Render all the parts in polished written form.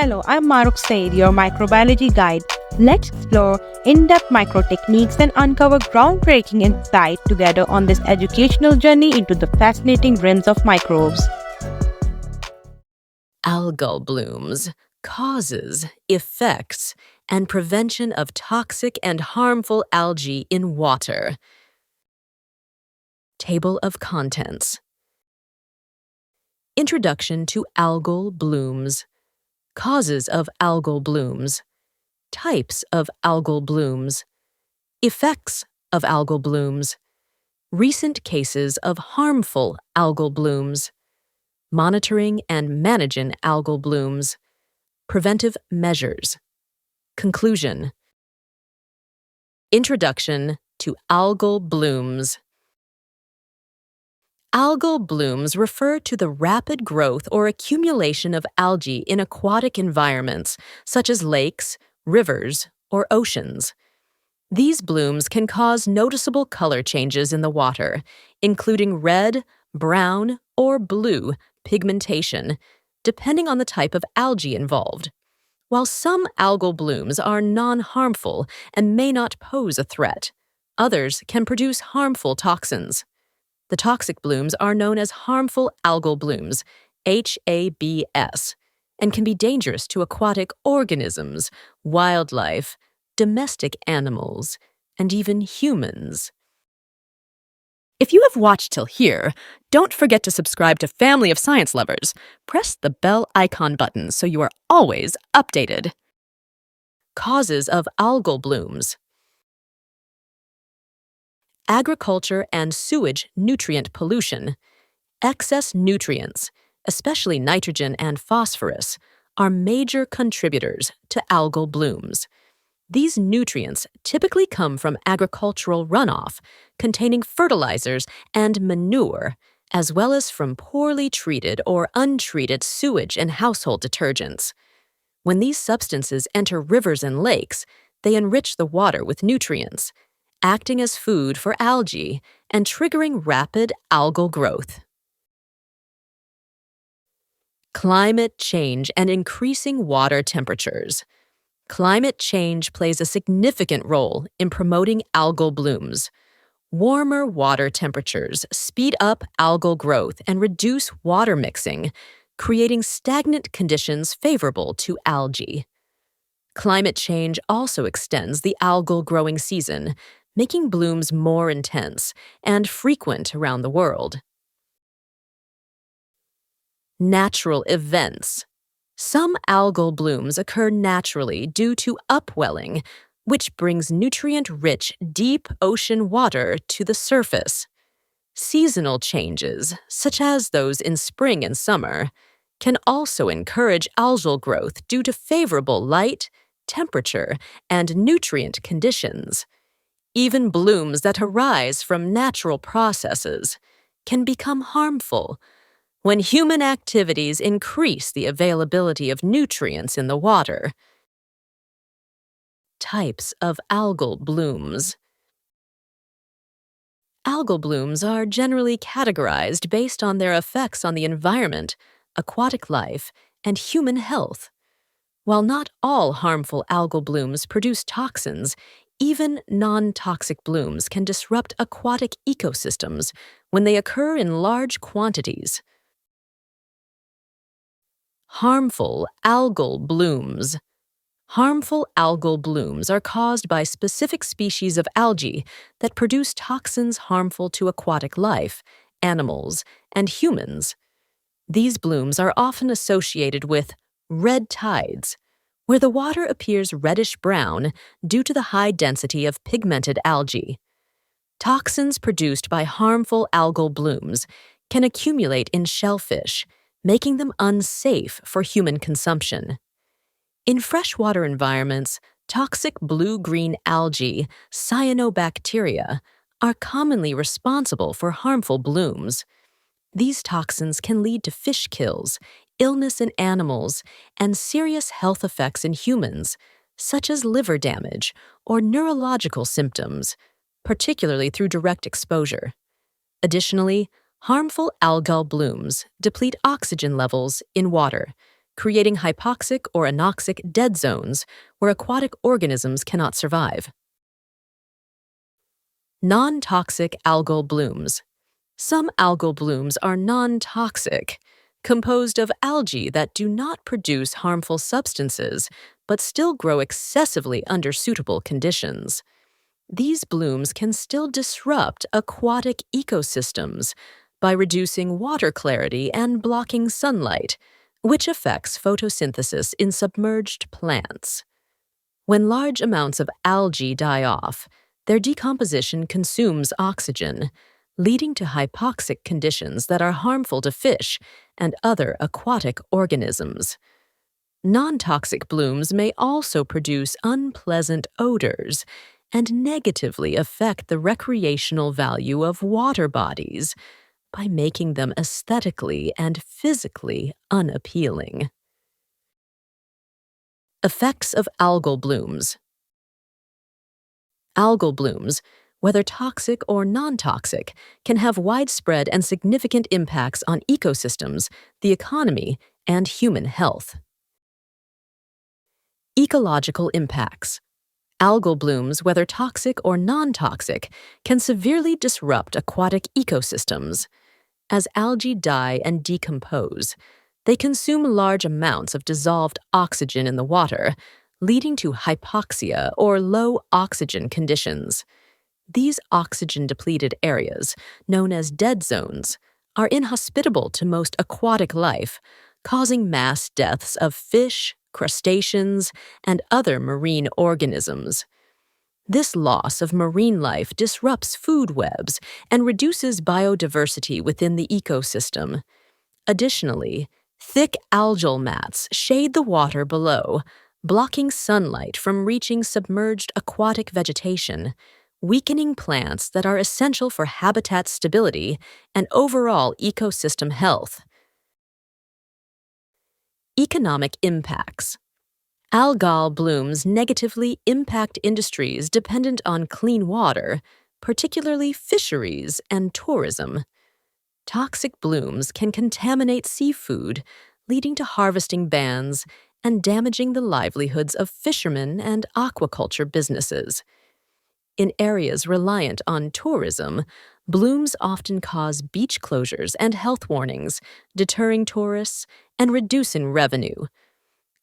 Hello, I'm Maruk Said, your microbiology guide. Let's explore in-depth micro techniques and uncover groundbreaking insight together on this educational journey into the fascinating realms of microbes. Algal blooms, causes, effects, and prevention of toxic and harmful algae in water. Table of Contents. Introduction to algal blooms. Causes of algal blooms. Types of algal blooms. Effects of algal blooms. Recent cases of harmful algal blooms. Monitoring and managing algal blooms. Preventive measures. Conclusion. Introduction to algal blooms. Algal blooms refer to the rapid growth or accumulation of algae in aquatic environments, such as lakes, rivers, or oceans. These blooms can cause noticeable color changes in the water, including red, brown, or blue pigmentation, depending on the type of algae involved. While some algal blooms are non-harmful and may not pose a threat, others can produce harmful toxins. The toxic blooms are known as harmful algal blooms, HABs, and can be dangerous to aquatic organisms, wildlife, domestic animals, and even humans. If you have watched till here, don't forget to subscribe to Family of Science Lovers. Press the bell icon button so you are always updated. Causes of algal blooms. Agriculture and sewage nutrient pollution. Excess nutrients, especially nitrogen and phosphorus, are major contributors to algal blooms. These nutrients typically come from agricultural runoff, containing fertilizers and manure, as well as from poorly treated or untreated sewage and household detergents. When these substances enter rivers and lakes, they enrich the water with nutrients, acting as food for algae and triggering rapid algal growth. Climate change and increasing water temperatures. Climate change plays a significant role in promoting algal blooms. Warmer water temperatures speed up algal growth and reduce water mixing, creating stagnant conditions favorable to algae. Climate change also extends the algal growing season, making blooms more intense and frequent around the world. Natural events. Some algal blooms occur naturally due to upwelling, which brings nutrient-rich deep ocean water to the surface. Seasonal changes, such as those in spring and summer, can also encourage algal growth due to favorable light, temperature, and nutrient conditions. Even blooms that arise from natural processes can become harmful when human activities increase the availability of nutrients in the water. Types of algal blooms. Algal blooms are generally categorized based on their effects on the environment, aquatic life, and human health. While not all harmful algal blooms produce toxins, even non-toxic blooms can disrupt aquatic ecosystems when they occur in large quantities. Harmful algal blooms. Harmful algal blooms are caused by specific species of algae that produce toxins harmful to aquatic life, animals, and humans. These blooms are often associated with red tides, where the water appears reddish-brown due to the high density of pigmented algae. Toxins produced by harmful algal blooms can accumulate in shellfish, making them unsafe for human consumption. In freshwater environments, toxic blue-green algae, cyanobacteria, are commonly responsible for harmful blooms. These toxins can lead to fish kills, illness in animals, and serious health effects in humans, such as liver damage or neurological symptoms, particularly through direct exposure. Additionally, harmful algal blooms deplete oxygen levels in water, creating hypoxic or anoxic dead zones where aquatic organisms cannot survive. Non-toxic algal blooms. Some algal blooms are non-toxic, composed of algae that do not produce harmful substances but still grow excessively under suitable conditions. These blooms can still disrupt aquatic ecosystems by reducing water clarity and blocking sunlight, which affects photosynthesis in submerged plants. When large amounts of algae die off, their decomposition consumes oxygen, leading to hypoxic conditions that are harmful to fish and other aquatic organisms. Non-toxic blooms may also produce unpleasant odors and negatively affect the recreational value of water bodies by making them aesthetically and physically unappealing. Effects of algal blooms. Algal blooms, whether toxic or non-toxic, can have widespread and significant impacts on ecosystems, the economy, and human health. Ecological impacts. Algal blooms, whether toxic or non-toxic, can severely disrupt aquatic ecosystems. As algae die and decompose, they consume large amounts of dissolved oxygen in the water, leading to hypoxia or low oxygen conditions. These oxygen-depleted areas, known as dead zones, are inhospitable to most aquatic life, causing mass deaths of fish, crustaceans, and other marine organisms. This loss of marine life disrupts food webs and reduces biodiversity within the ecosystem. Additionally, thick algal mats shade the water below, blocking sunlight from reaching submerged aquatic vegetation, weakening plants that are essential for habitat stability and overall ecosystem health. Economic impacts. Algal blooms negatively impact industries dependent on clean water, particularly fisheries and tourism. Toxic blooms can contaminate seafood, leading to harvesting bans and damaging the livelihoods of fishermen and aquaculture businesses. In areas reliant on tourism, blooms often cause beach closures and health warnings, deterring tourists and reducing revenue.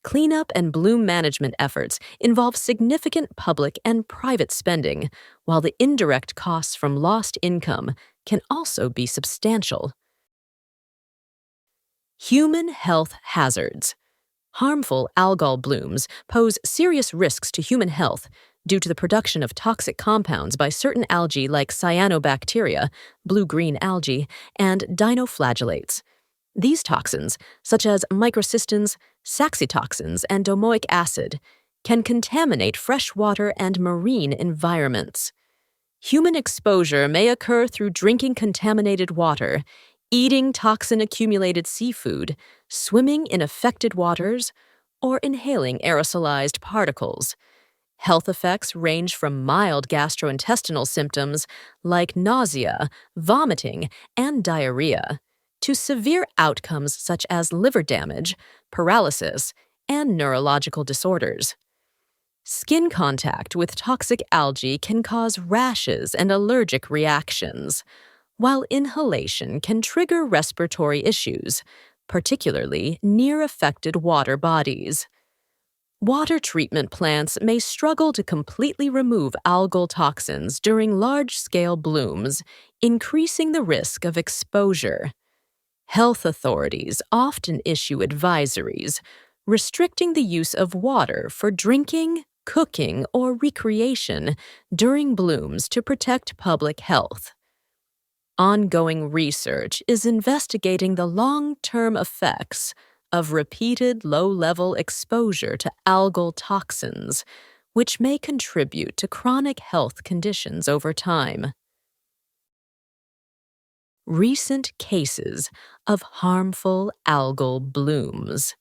Cleanup and bloom management efforts involve significant public and private spending, while the indirect costs from lost income can also be substantial. Human health hazards. Harmful algal blooms pose serious risks to human health due to the production of toxic compounds by certain algae like cyanobacteria, blue-green algae, and dinoflagellates. These toxins, such as microcystins, saxitoxins, and domoic acid, can contaminate freshwater and marine environments. Human exposure may occur through drinking contaminated water, eating toxin-accumulated seafood, swimming in affected waters, or inhaling aerosolized particles. Health effects range from mild gastrointestinal symptoms like nausea, vomiting, and diarrhea, to severe outcomes such as liver damage, paralysis, and neurological disorders. Skin contact with toxic algae can cause rashes and allergic reactions, while inhalation can trigger respiratory issues, particularly near affected water bodies. Water treatment plants may struggle to completely remove algal toxins during large-scale blooms, increasing the risk of exposure. Health authorities often issue advisories restricting the use of water for drinking, cooking, or recreation during blooms to protect public health. Ongoing research is investigating the long-term effects of repeated low-level exposure to algal toxins, which may contribute to chronic health conditions over time. Recent cases of harmful algal blooms.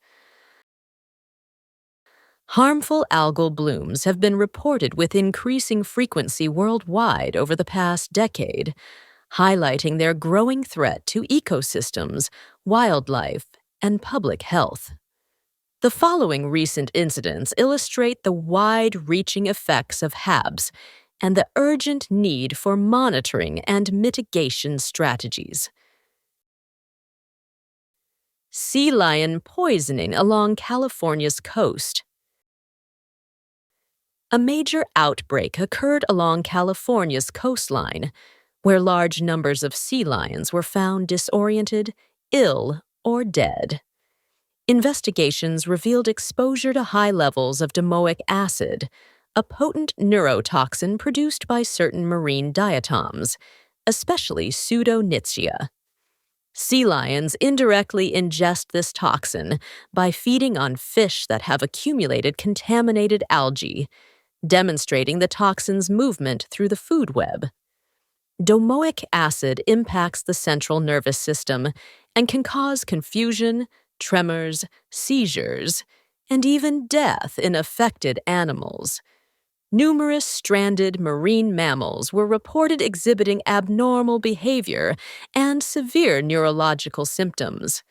Harmful algal blooms have been reported with increasing frequency worldwide over the past decade, highlighting their growing threat to ecosystems, wildlife, and public health. The following recent incidents illustrate the wide-reaching effects of HABs and the urgent need for monitoring and mitigation strategies. Sea lion poisoning along California's coast. A major outbreak occurred along California's coastline, where large numbers of sea lions were found disoriented, ill, or dead. Investigations revealed exposure to high levels of domoic acid, a potent neurotoxin produced by certain marine diatoms, especially Pseudonychia. Sea lions indirectly ingest this toxin by feeding on fish that have accumulated contaminated algae, demonstrating the toxin's movement through the food web. Domoic acid impacts the central nervous system and can cause confusion, tremors, seizures, and even death in affected animals. Numerous stranded marine mammals were reported exhibiting abnormal behavior and severe neurological symptoms.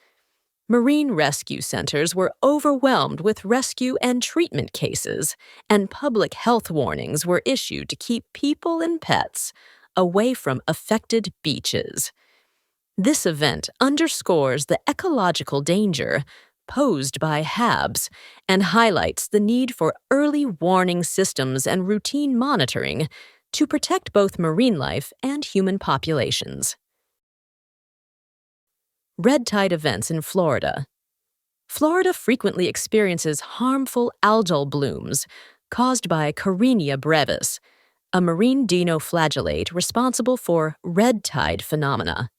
Marine rescue centers were overwhelmed with rescue and treatment cases, and public health warnings were issued to keep people and pets away from affected beaches. This event underscores the ecological danger posed by HABs and highlights the need for early warning systems and routine monitoring to protect both marine life and human populations. Red tide events in Florida. Florida frequently experiences harmful algal blooms caused by Carenia brevis, a marine dinoflagellate responsible for red tide phenomena.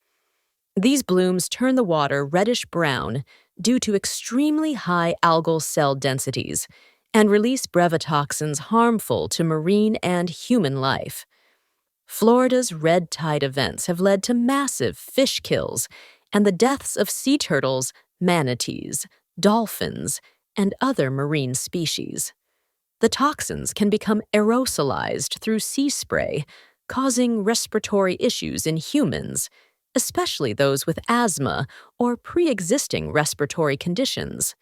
These blooms turn the water reddish-brown due to extremely high algal cell densities and release brevetoxins harmful to marine and human life. Florida's red tide events have led to massive fish kills and the deaths of sea turtles, manatees, dolphins, and other marine species. The toxins can become aerosolized through sea spray, causing respiratory issues in humans, especially those with asthma or pre-existing respiratory conditions.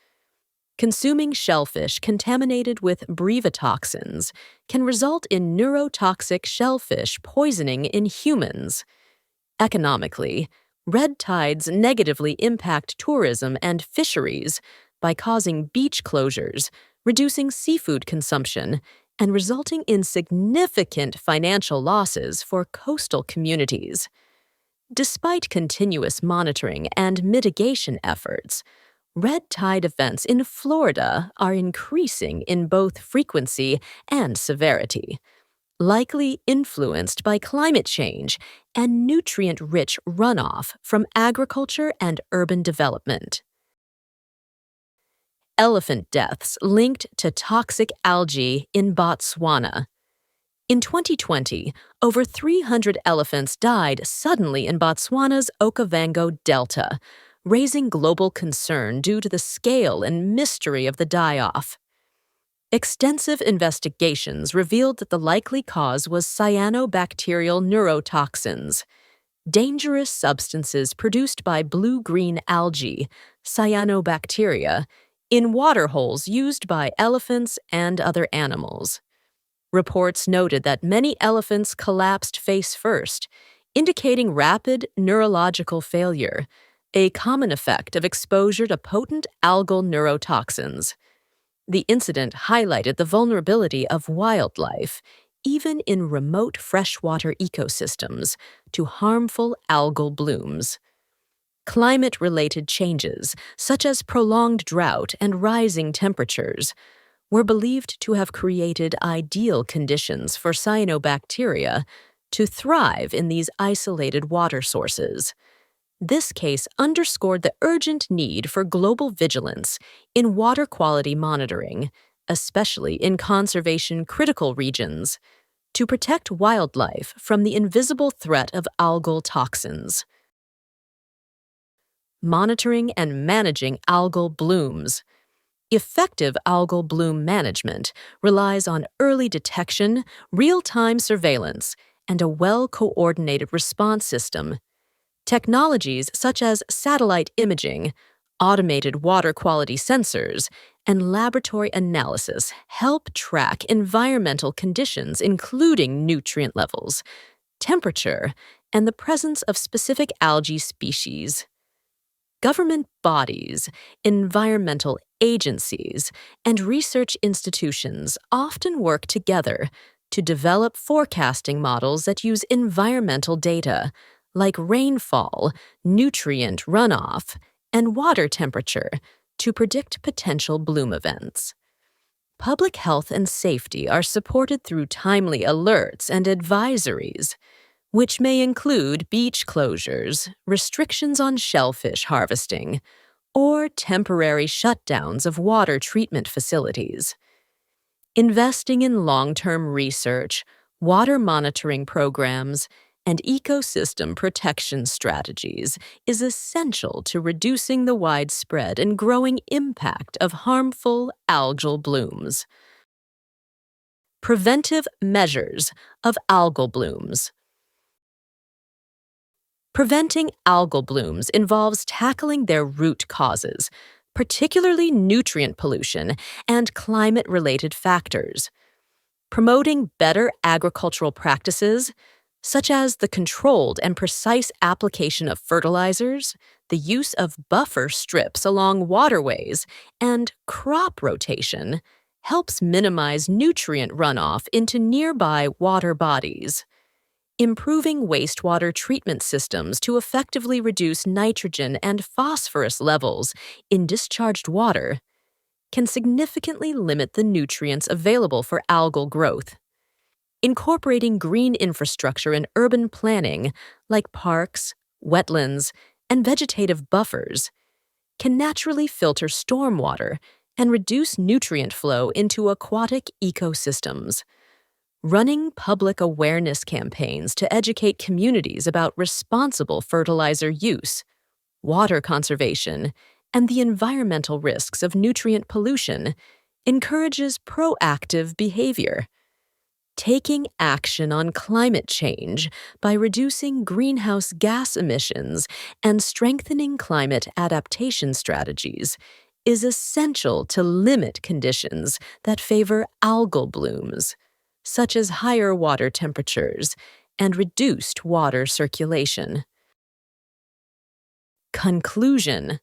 Consuming shellfish contaminated with brevetoxins can result in neurotoxic shellfish poisoning in humans. Economically, red tides negatively impact tourism and fisheries by causing beach closures, reducing seafood consumption, and resulting in significant financial losses for coastal communities. Despite continuous monitoring and mitigation efforts, red tide events in Florida are increasing in both frequency and severity, likely influenced by climate change and nutrient-rich runoff from agriculture and urban development. Elephant deaths linked to toxic algae in Botswana. In 2020, over 300 elephants died suddenly in Botswana's Okavango Delta, raising global concern due to the scale and mystery of the die-off. Extensive investigations revealed that the likely cause was cyanobacterial neurotoxins, dangerous substances produced by blue-green algae, cyanobacteria, in water holes used by elephants and other animals. Reports noted that many elephants collapsed face first, indicating rapid neurological failure, a common effect of exposure to potent algal neurotoxins. The incident highlighted the vulnerability of wildlife, even in remote freshwater ecosystems, to harmful algal blooms. Climate-related changes, such as prolonged drought and rising temperatures, were believed to have created ideal conditions for cyanobacteria to thrive in these isolated water sources. This case underscored the urgent need for global vigilance in water quality monitoring, especially in conservation-critical regions, to protect wildlife from the invisible threat of algal toxins. Monitoring and managing algal blooms. Effective algal bloom management relies on early detection, real-time surveillance, and a well-coordinated response system. Technologies such as satellite imaging, automated water quality sensors, and laboratory analysis help track environmental conditions, including nutrient levels, temperature, and the presence of specific algae species. Government bodies, environmental agencies, and research institutions often work together to develop forecasting models that use environmental data, like rainfall, nutrient runoff, and water temperature, to predict potential bloom events. Public health and safety are supported through timely alerts and advisories, which may include beach closures, restrictions on shellfish harvesting, or temporary shutdowns of water treatment facilities. Investing in long-term research, water monitoring programs, and ecosystem protection strategies is essential to reducing the widespread and growing impact of harmful algal blooms. Preventive measures of algal blooms. Preventing algal blooms involves tackling their root causes, particularly nutrient pollution and climate-related factors. Promoting better agricultural practices, such as the controlled and precise application of fertilizers, the use of buffer strips along waterways, and crop rotation, helps minimize nutrient runoff into nearby water bodies. Improving wastewater treatment systems to effectively reduce nitrogen and phosphorus levels in discharged water can significantly limit the nutrients available for algal growth. Incorporating green infrastructure in urban planning, like parks, wetlands, and vegetative buffers, can naturally filter stormwater and reduce nutrient flow into aquatic ecosystems. Running public awareness campaigns to educate communities about responsible fertilizer use, water conservation, and the environmental risks of nutrient pollution encourages proactive behavior. Taking action on climate change by reducing greenhouse gas emissions and strengthening climate adaptation strategies is essential to limit conditions that favor algal blooms, such as higher water temperatures and reduced water circulation. Conclusion: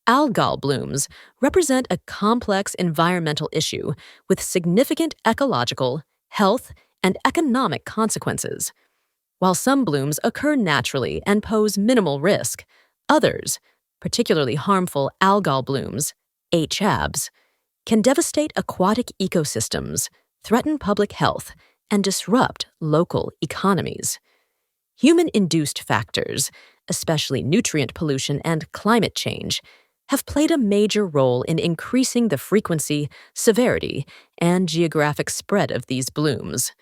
algal blooms represent a complex environmental issue with significant ecological, health, and economic consequences. While some blooms occur naturally and pose minimal risk, others, particularly harmful algal blooms, HABs, can devastate aquatic ecosystems, threaten public health, and disrupt local economies. Human-induced factors, especially nutrient pollution and climate change, have played a major role in increasing the frequency, severity, and geographic spread of these blooms.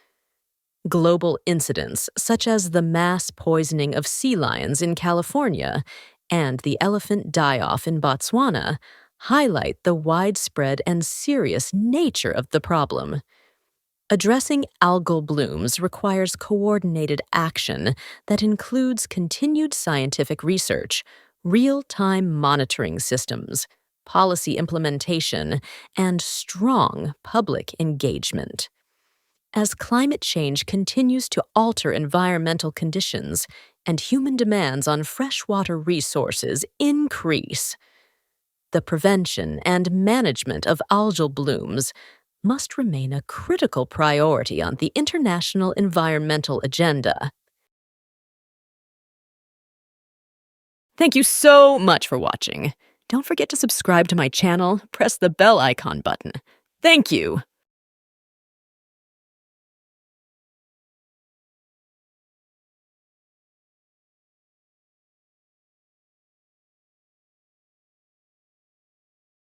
Global incidents such as the mass poisoning of sea lions in California and the elephant die-off in Botswana highlight the widespread and serious nature of the problem. Addressing algal blooms requires coordinated action that includes continued scientific research, real-time monitoring systems, policy implementation, and strong public engagement. As climate change continues to alter environmental conditions and human demands on freshwater resources increase, the prevention and management of algal blooms must remain a critical priority on the international environmental agenda. Thank you so much for watching. Don't forget to subscribe to my channel, press the bell icon button. Thank you!